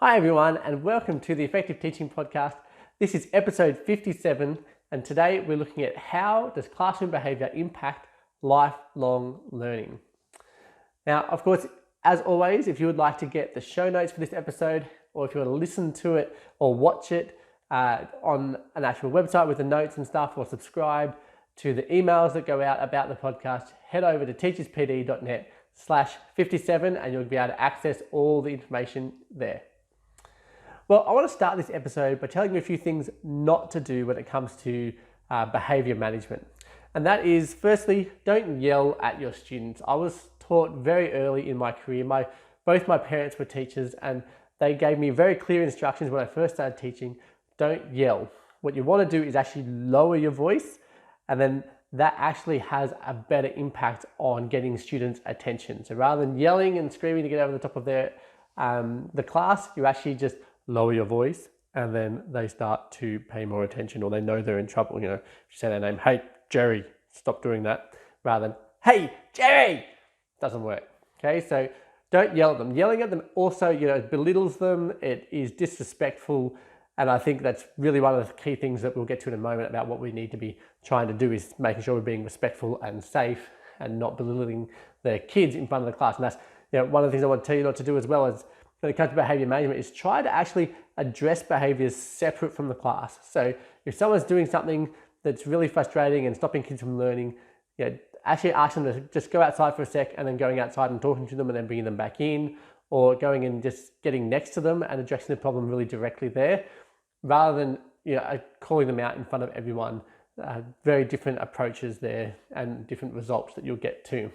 Hi everyone, and welcome to the Effective Teaching Podcast. This is episode 57, and today we're looking at how does classroom behaviour impact lifelong learning. Now, of course, as always, if you would like to get the show notes for this episode, or if you want to listen to it or watch it on an actual website with the notes and stuff, or subscribe to the emails that go out about the podcast, head over to teacherspd.net/57 and you'll be able to access all the information there. Well, I want to start this episode by telling you a few things not to do when it comes to behaviour management. And that is, firstly, don't yell at your students. I was taught very early in my career. Both my parents were teachers, and they gave me very clear instructions when I first started teaching. Don't yell. What you want to do is actually lower your voice, and then that actually has a better impact on getting students' attention. So rather than yelling and screaming to get over the top of the class, you actually just lower your voice, and then they start to pay more attention, or they know they're in trouble. If you say their name, hey, Jerry, stop doing that, rather than, hey, Jerry, doesn't work. Okay, so don't yell at them. Yelling at them also, belittles them. It is disrespectful, and I think that's really one of the key things that we'll get to in a moment about what we need to be trying to do is making sure we're being respectful and safe and not belittling the kids in front of the class. And that's one of the things I want to tell you not to do as well as when it comes to behaviour management is try to actually address behaviours separate from the class. So if someone's doing something that's really frustrating and stopping kids from learning, actually ask them to just go outside for a sec and then going outside and talking to them and then bringing them back in, or going and just getting next to them and addressing the problem really directly there, rather than calling them out in front of everyone. Very different approaches there and different results that you'll get to.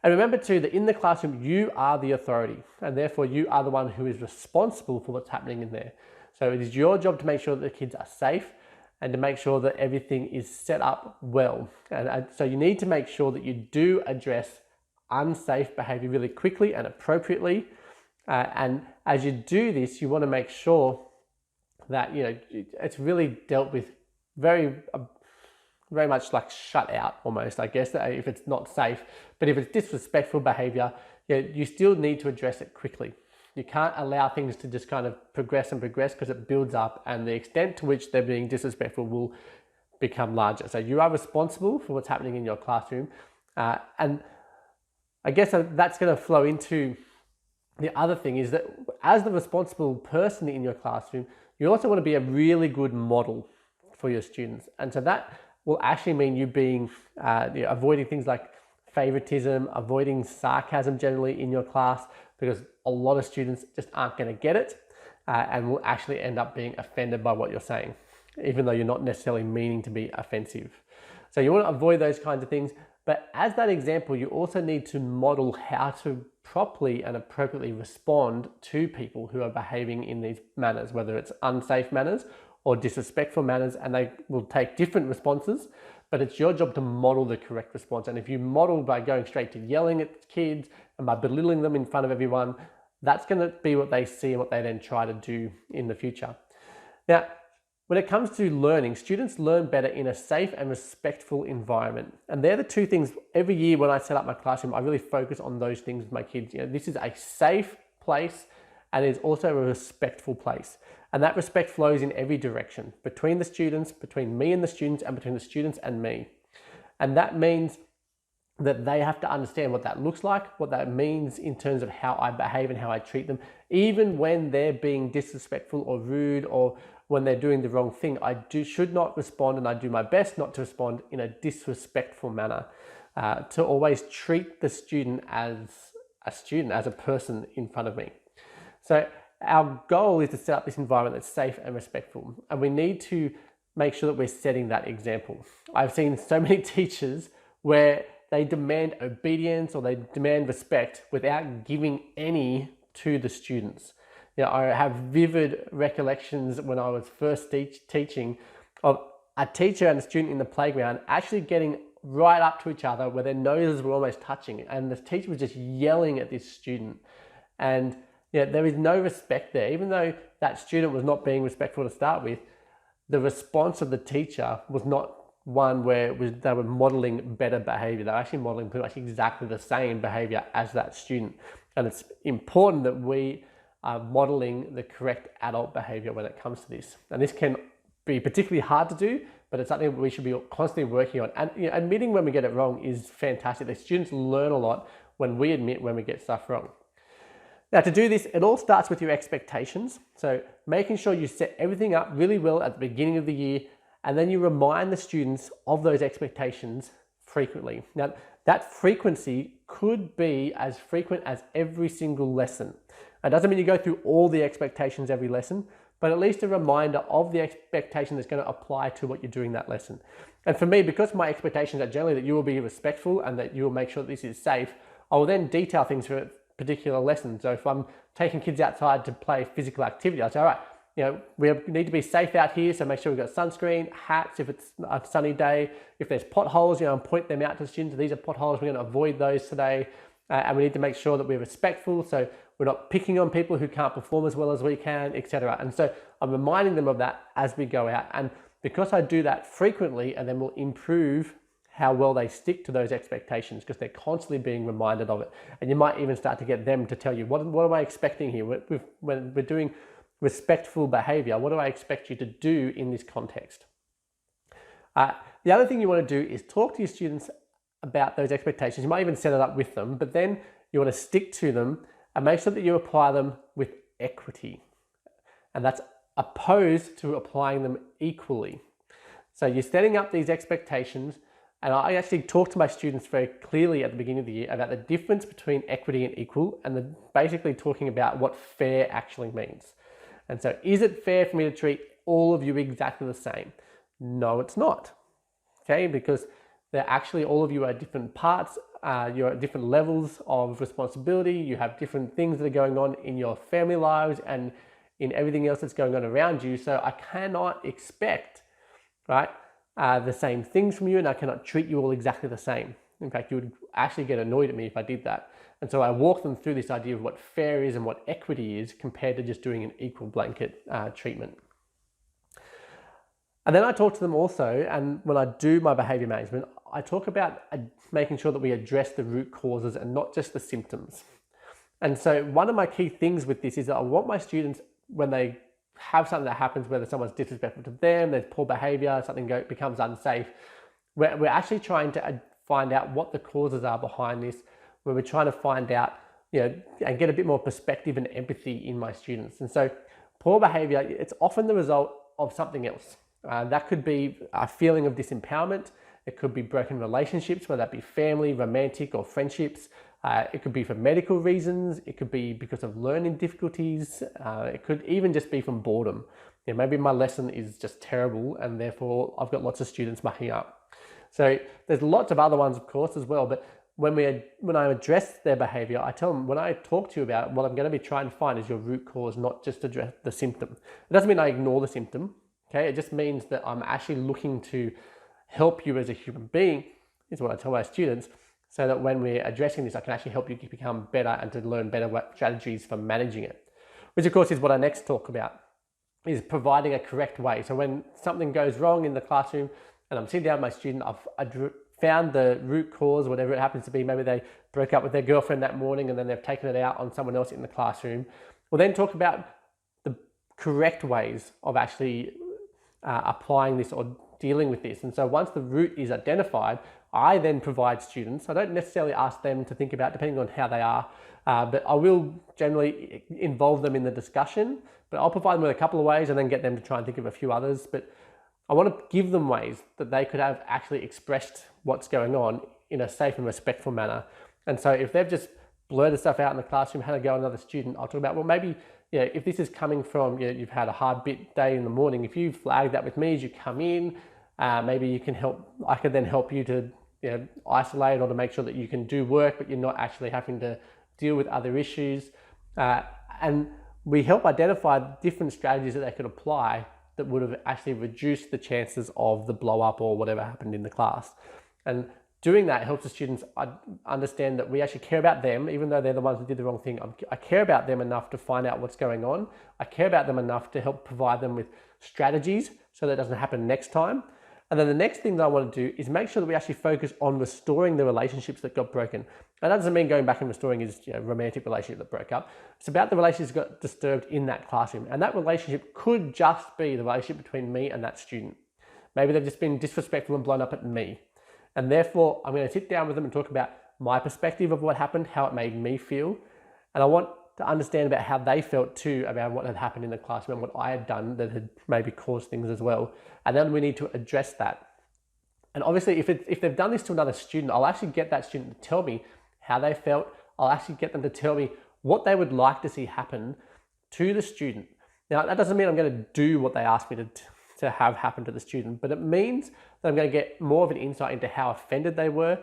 And remember too that in the classroom, you are the authority, and therefore you are the one who is responsible for what's happening in there. So it is your job to make sure that the kids are safe and to make sure that everything is set up well. And so you need to make sure that you do address unsafe behavior really quickly and appropriately. And as you do this, you want to make sure that it's really dealt with very much like shut out almost, I guess, if it's not safe. But if it's disrespectful behavior, you still need to address it quickly. You can't allow things to just kind of progress because it builds up, and the extent to which they're being disrespectful will become larger. So you are responsible for what's happening in your classroom. And I guess that's going to flow into the other thing is that as the responsible person in your classroom, you also want to be a really good model for your students. And so that will actually mean you being avoiding things like favoritism, avoiding sarcasm generally in your class, because a lot of students just aren't going to get it and will actually end up being offended by what you're saying, even though you're not necessarily meaning to be offensive. So you want to avoid those kinds of things. But as that example, you also need to model how to properly and appropriately respond to people who are behaving in these manners, whether it's unsafe manners or disrespectful manners, and they will take different responses, but it's your job to model the correct response. And if you model by going straight to yelling at kids and by belittling them in front of everyone, that's going to be what they see and what they then try to do in the future. Now, when it comes to learning, students learn better in a safe and respectful environment. And they're the two things every year when I set up my classroom, I really focus on those things with my kids. This is a safe place, and it's also a respectful place. And that respect flows in every direction, between the students, between me and the students, and between the students and me. And that means that they have to understand what that looks like, what that means in terms of how I behave and how I treat them. Even when they're being disrespectful or rude, or when they're doing the wrong thing, should not respond, and I do my best not to respond in a disrespectful manner, to always treat the student as a person in front of me. So our goal is to set up this environment that's safe and respectful, and we need to make sure that we're setting that example. I've seen so many teachers where they demand obedience or they demand respect without giving any to the students. I have vivid recollections when I was first teaching of a teacher and a student in the playground actually getting right up to each other where their noses were almost touching, and the teacher was just yelling at this student. And there is no respect there. Even though that student was not being respectful to start with, the response of the teacher was not one where they were modeling better behavior. They were actually modeling pretty much exactly the same behavior as that student. And it's important that we modeling the correct adult behavior when it comes to this. And this can be particularly hard to do, but it's something we should be constantly working on. And admitting when we get it wrong is fantastic. The students learn a lot when we admit when we get stuff wrong. Now, to do this, it all starts with your expectations. So making sure you set everything up really well at the beginning of the year, and then you remind the students of those expectations frequently. Now, that frequency could be as frequent as every single lesson. It doesn't mean you go through all the expectations every lesson, but at least a reminder of the expectation that's going to apply to what you're doing that lesson. And for me, because my expectations are generally that you will be respectful and that you will make sure that this is safe, I will then detail things for particular lessons. So if I'm taking kids outside to play physical activity, I say, all right, we need to be safe out here, so make sure we've got sunscreen, hats if it's a sunny day. If there's potholes, and point them out to the students. These are potholes, we're going to avoid those today. And we need to make sure that we're respectful, so we're not picking on people who can't perform as well as we can, etc. And so I'm reminding them of that as we go out. And because I do that frequently, and then we'll improve how well they stick to those expectations, because they're constantly being reminded of it. And you might even start to get them to tell you, what am I expecting here? When we're doing respectful behavior, what do I expect you to do in this context? The other thing you want to do is talk to your students about those expectations. You might even set it up with them, but then you want to stick to them and make sure that you apply them with equity. And that's opposed to applying them equally. So you're setting up these expectations, and I actually talk to my students very clearly at the beginning of the year about the difference between equity and equal, and basically talking about what fair actually means. And so, is it fair for me to treat all of you exactly the same? No, it's not. Okay, because they're actually, all of you are different parts, you're at different levels of responsibility, you have different things that are going on in your family lives and in everything else that's going on around you. So I cannot expect, right, the same things from you, and I cannot treat you all exactly the same. In fact, you would actually get annoyed at me if I did that. And so I walk them through this idea of what fair is and what equity is, compared to just doing an equal blanket treatment. And then I talk to them also, and when I do my behavior management, I talk about making sure that we address the root causes and not just the symptoms. And so one of my key things with this is that I want my students, when they have something that happens, whether someone's disrespectful to them, there's poor behavior, something becomes unsafe, we're actually trying to find out what the causes are behind this, where we're trying to find out, and get a bit more perspective and empathy in my students. And so poor behavior, it's often the result of something else. That could be a feeling of disempowerment. It could be broken relationships, whether that be family, romantic, or friendships. It could be for medical reasons. It could be because of learning difficulties. It could even just be from boredom. Maybe my lesson is just terrible, and therefore I've got lots of students mucking up. So there's lots of other ones, of course, as well. But when I address their behavior, I tell them, when I talk to you about it, what I'm going to be trying to find is your root cause, not just address the symptom. It doesn't mean I ignore the symptom. Okay, it just means that I'm actually looking to help you as a human being, is what I tell my students, so that when we're addressing this, I can actually help you become better and to learn better strategies for managing it. Which of course is what I next talk about, is providing a correct way. So when something goes wrong in the classroom and I'm sitting down with my student, I've found the root cause, whatever it happens to be. Maybe they broke up with their girlfriend that morning and then they've taken it out on someone else in the classroom. We'll then talk about the correct ways of actually applying this or dealing with this. And so once the root is identified, I then provide students, I don't necessarily ask them to think about, depending on how they are, but I will generally involve them in the discussion, but I'll provide them with a couple of ways and then get them to try and think of a few others. But I want to give them ways that they could have actually expressed what's going on in a safe and respectful manner. And so if they've just blurted stuff out in the classroom, had to go another student, I'll talk about, well, maybe, if this is coming from, you've had a hard bit day in the morning, if you flag that with me as you come in, maybe you can help, I could then help you to isolate or to make sure that you can do work, but you're not actually having to deal with other issues. And we help identify different strategies that they could apply that would have actually reduced the chances of the blow up or whatever happened in the class. And doing that helps the students understand that we actually care about them, even though they're the ones who did the wrong thing. I care about them enough to find out what's going on. I care about them enough to help provide them with strategies so that it doesn't happen next time. And then the next thing that I want to do is make sure that we actually focus on restoring the relationships that got broken. And that doesn't mean going back and restoring is romantic relationship that broke up. It's about the relationships that got disturbed in that classroom. And that relationship could just be the relationship between me and that student. Maybe they've just been disrespectful and blown up at me. And therefore, I'm going to sit down with them and talk about my perspective of what happened, how it made me feel. And I want to understand about how they felt too about what had happened in the classroom and what I had done that had maybe caused things as well. And then we need to address that. And obviously, if they've done this to another student, I'll actually get that student to tell me how they felt. I'll actually get them to tell me what they would like to see happen to the student. Now, that doesn't mean I'm going to do what they asked me to have happen to the student, but it means that I'm going to get more of an insight into how offended they were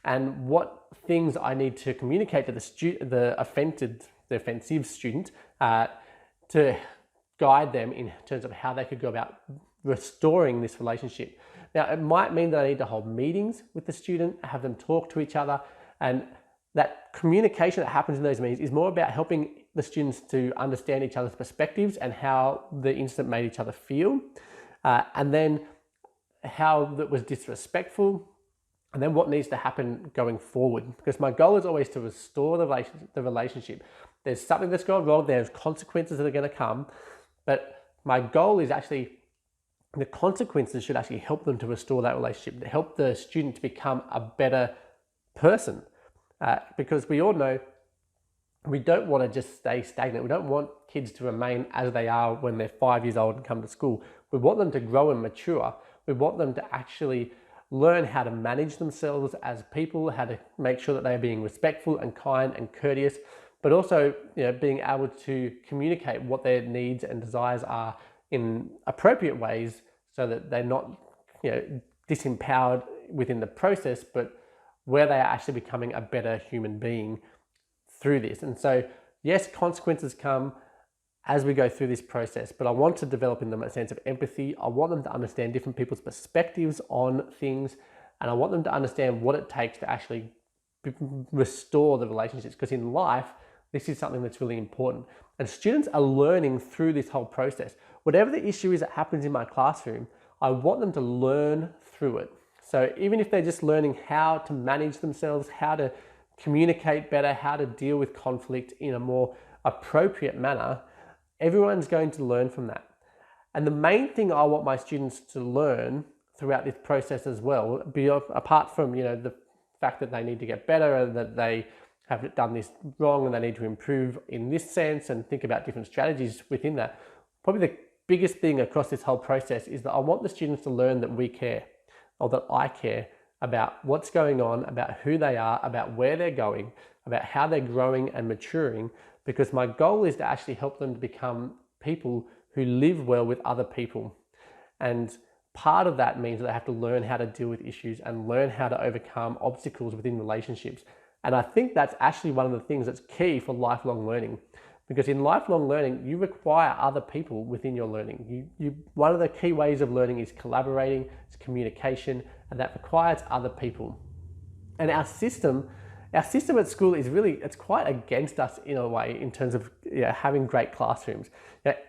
and what things I need to communicate to the offensive student to guide them in terms of how they could go about restoring this relationship. Now, it might mean that I need to hold meetings with the student, have them talk to each other, and that communication that happens in those meetings is more about helping the students to understand each other's perspectives and how the incident made each other feel, and then how that was disrespectful, and then what needs to happen going forward. Because my goal is always to restore the relationship. There's something that's gone wrong, there's consequences that are going to come, but my goal is actually the consequences should actually help them to restore that relationship, to help the student to become a better person. Because we all know we don't want to just stay stagnant. We don't want kids to remain as they are when they're 5 years old and come to school. We want them to grow and mature. We want them to actually learn how to manage themselves as people, how to make sure that they are being respectful and kind and courteous, but also being able to communicate what their needs and desires are in appropriate ways so that they're not disempowered within the process, but where they are actually becoming a better human being through this. And so, yes, consequences come as we go through this process, but I want to develop in them a sense of empathy. I want them to understand different people's perspectives on things, and I want them to understand what it takes to actually restore the relationships, because in life, this is something that's really important. And students are learning through this whole process. Whatever the issue is that happens in my classroom, I want them to learn through it. So even if they're just learning how to manage themselves, how to communicate better, how to deal with conflict in a more appropriate manner, everyone's going to learn from that. And the main thing I want my students to learn throughout this process as well, apart from the fact that they need to get better and that they have done this wrong and they need to improve in this sense and think about different strategies within that, probably the biggest thing across this whole process is that I want the students to learn that we care, or that I care about what's going on, about who they are, about where they're going, about how they're growing and maturing, because my goal is to actually help them to become people who live well with other people. And part of that means that they have to learn how to deal with issues and learn how to overcome obstacles within relationships. And I think that's actually one of the things that's key for lifelong learning. Because in lifelong learning, you require other people within your learning. One of the key ways of learning is collaborating, it's communication, and that requires other people. And our system at school is it's quite against us in a way in terms of having great classrooms.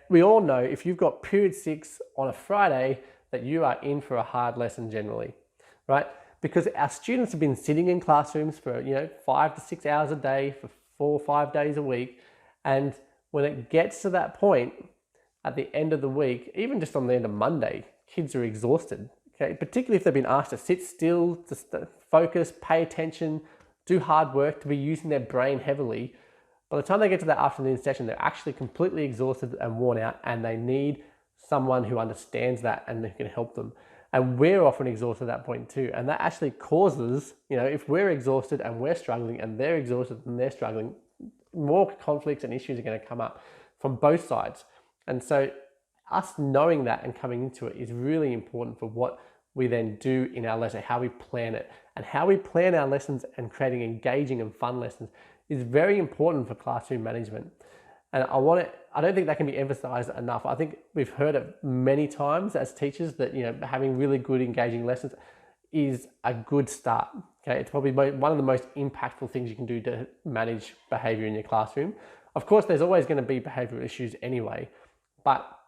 We all know if you've got period 6 on a Friday that you are in for a hard lesson generally, right? Because our students have been sitting in classrooms for 5 to 6 hours a day for 4 or 5 days a week. And when it gets to that point at the end of the week, even just on the end of Monday, kids are exhausted. Okay, particularly if they've been asked to sit still, to focus, pay attention, do hard work, to be using their brain heavily. By the time they get to that afternoon session, they're actually completely exhausted and worn out, and they need someone who understands that and who can help them. And we're often exhausted at that point too. And that actually causes, if we're exhausted and we're struggling and they're exhausted and they're struggling, more conflicts and issues are going to come up from both sides. And so us knowing that and coming into it is really important for what we then do in our lesson, how we plan it. And how we plan our lessons and creating engaging and fun lessons is very important for classroom management. And I don't think that can be emphasized enough. I think we've heard it many times as teachers that having really good engaging lessons is a good start. Okay, it's probably one of the most impactful things you can do to manage behavior in your classroom. Of course, there's always going to be behavioral issues anyway, but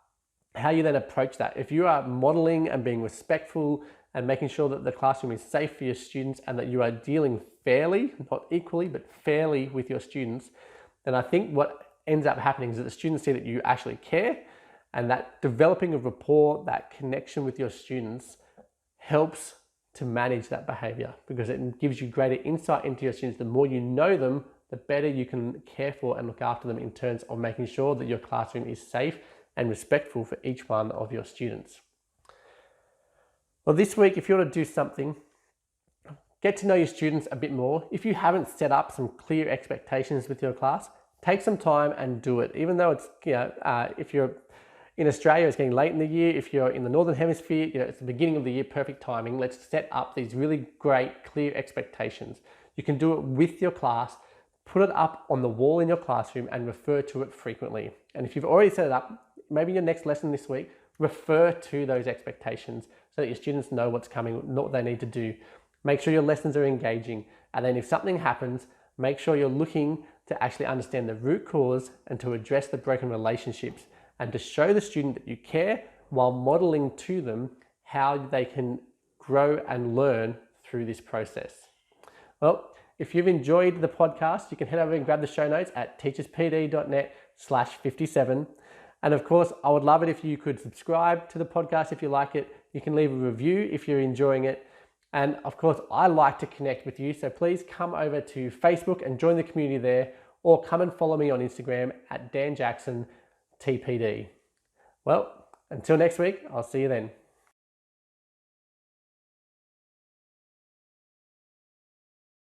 how you then approach that. If you are modeling and being respectful and making sure that the classroom is safe for your students and that you are dealing fairly, not equally, but fairly with your students, then I think what ends up happening is that the students see that you actually care, and that developing a rapport, that connection with your students helps to manage that behavior, because it gives you greater insight into your students. The more you know them, the better you can care for and look after them in terms of making sure that your classroom is safe and respectful for each one of your students. Well, this week, if you want to do something, get to know your students a bit more. If you haven't set up some clear expectations with your class, take some time and do it. Even though it's, if you're in Australia, it's getting late in the year. If you're in the Northern Hemisphere, it's the beginning of the year, perfect timing. Let's set up these really great, clear expectations. You can do it with your class, put it up on the wall in your classroom and refer to it frequently. And if you've already set it up, maybe your next lesson this week, refer to those expectations so that your students know what's coming, know what they need to do. Make sure your lessons are engaging. And then if something happens, make sure you're looking to actually understand the root cause and to address the broken relationships, and to show the student that you care while modeling to them how they can grow and learn through this process. Well, if you've enjoyed the podcast, you can head over and grab the show notes at teacherspd.net/57. And of course, I would love it if you could subscribe to the podcast if you like it. You can leave a review if you're enjoying it. And of course, I like to connect with you. So please come over to Facebook and join the community there, or come and follow me on Instagram at Dan Jackson TPD. Well, until next week, I'll see you then.